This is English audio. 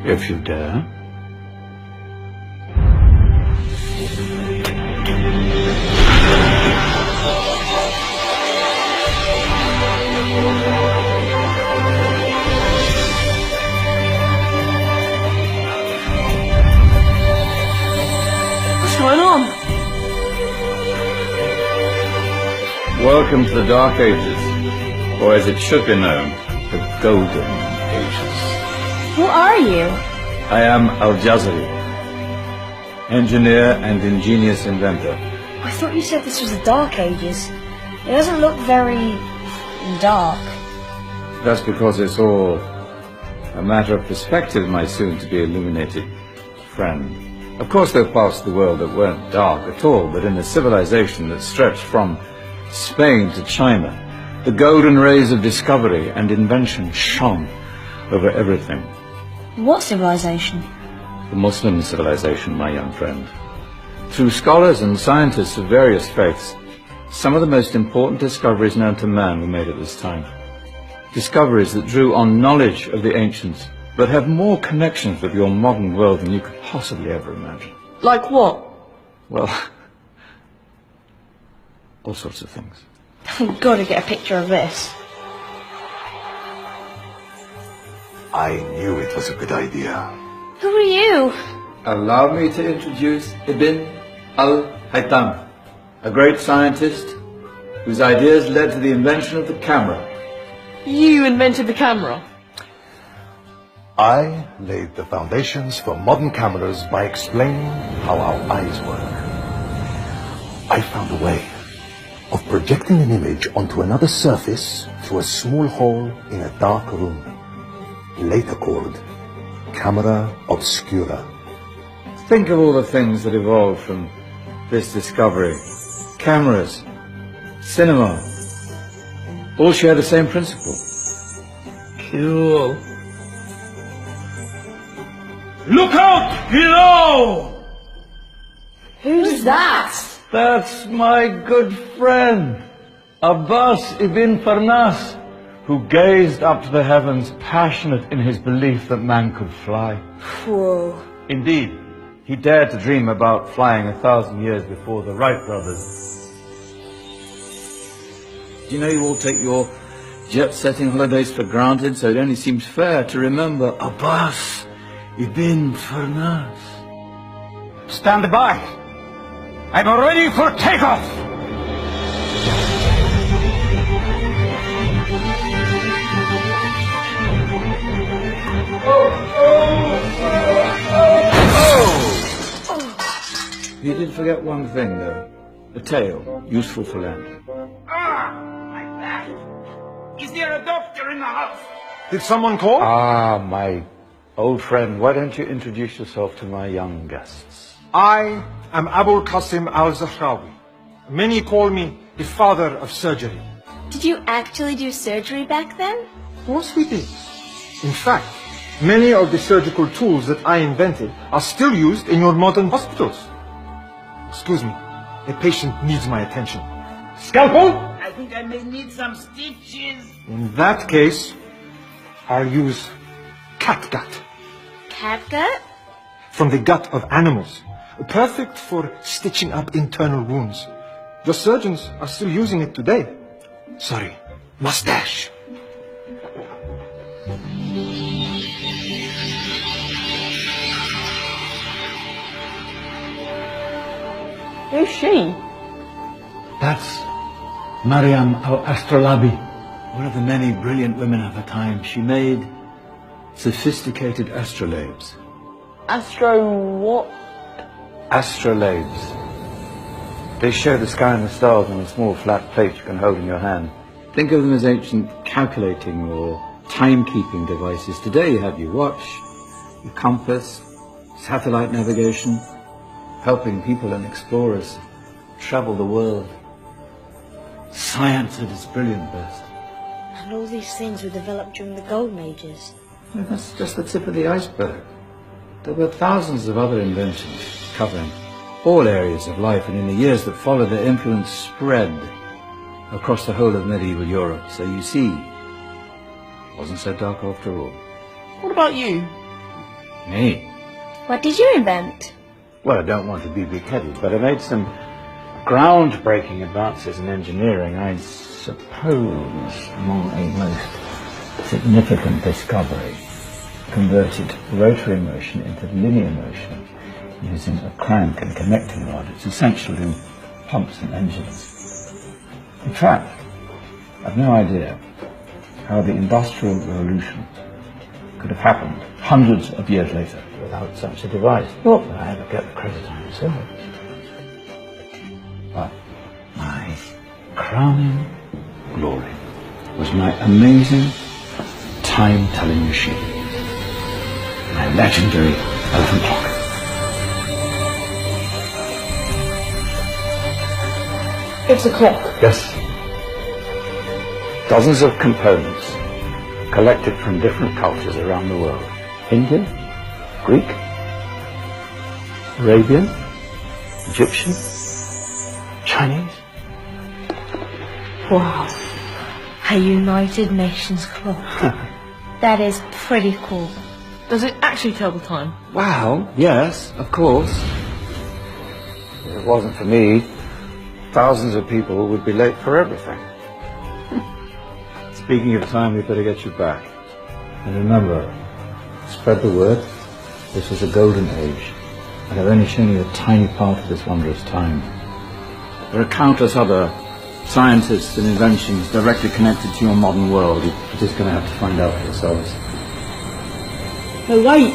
If you dare. What's going on? Welcome to the Dark Ages, or as it should be known, the Golden Ages. Who are you? I am Al-Jazari, engineer and ingenious inventor. I thought you said this was the Dark Ages. It doesn't look very dark. That's because it's all a matter of perspective, my soon-to-be illuminated friend. Of course, there are parts of the world that weren't dark at all, but in a civilization that stretched from Spain to China, the golden rays of discovery and invention shone over everything. What civilization? The Muslim civilization, my young friend. Through scholars and scientists of various faiths, some of the most important discoveries known to man were made at this time. Discoveries that drew on knowledge of the ancients, but have more connections with your modern world than you could possibly ever imagine. Like what? Well, all sorts of things. I've got to get a picture of this. I knew it was a good idea. Who are you? Allow me to introduce Ibn al-Haytham, a great scientist whose ideas led to the invention of the camera. You invented the camera? I laid the foundations for modern cameras by explaining how our eyes work. I found a way of projecting an image onto another surface through a small hole in a dark room, later called camera obscura. Think of all the things that evolved from this discovery. Cameras, cinema, all share the same principle. Cool. Look out below! Who's that? That's my good friend, Abbas ibn Farnas, who gazed up to the heavens, passionate in his belief that man could fly. Whoa. Indeed, he dared to dream about flying 1,000 years before the Wright brothers. Do you know you all take your jet-setting holidays for granted, so it only seems fair to remember Abbas ibn Farnas. Stand by! I'm ready for takeoff! You did forget one thing, though. A tail, useful for landing. My back! Is there a doctor in the house? Did someone call? Ah, my old friend, why don't you introduce yourself to my young guests? I am Abul Qasim al-Zahrawi. Many call me the father of surgery. Did you actually do surgery back then? Of course we did. In fact, many of the surgical tools that I invented are still used in your modern hospitals. Excuse me, a patient needs my attention. Scalpel? I think I may need some stitches. In that case, I'll use catgut. Catgut? From the gut of animals. Perfect for stitching up internal wounds. The surgeons are still using it today. Sorry, mustache. Who's she? That's Maryam al-Astrolabi, one of the many brilliant women of her time. She made sophisticated astrolabes. Astro what? Astrolabes. They show the sky and the stars on a small flat plate you can hold in your hand. Think of them as ancient calculating or timekeeping devices. Today you have your watch, your compass, satellite navigation, helping people and explorers travel the world. Science at its brilliant best. And all these things were developed during the Golden Ages. Well, that's just the tip of the iceberg. There were thousands of other inventions covering all areas of life, and in the years that followed, their influence spread across the whole of medieval Europe. So you see, it wasn't so dark after all. What about you? Me? What did you invent? Well, I don't want to be big-headed, but I made some groundbreaking advances in engineering. I suppose my most significant discovery converted rotary motion into linear motion using a crank and connecting rod. It's essential in pumps and engines. In fact, I've no idea how the Industrial Revolution could have happened hundreds of years later without such a device. Not that I ever get the credit on myself. But my crowning glory was my amazing time-telling machine. My legendary elephant clock. It's a clock. Yes. Dozens of components collected from different cultures around the world. Indian, Greek, Arabian, Egyptian, Chinese. Wow. A United Nations clock. That is pretty cool. Does it actually tell the time? Wow, yes, of course. If it wasn't for me, thousands of people would be late for everything. Speaking of time, we better get you back. And remember, spread the word. This was a golden age, and I've only shown you a tiny part of this wondrous time. There are countless other scientists and inventions directly connected to your modern world. You're just going to have to find out for yourselves. Oh, wait!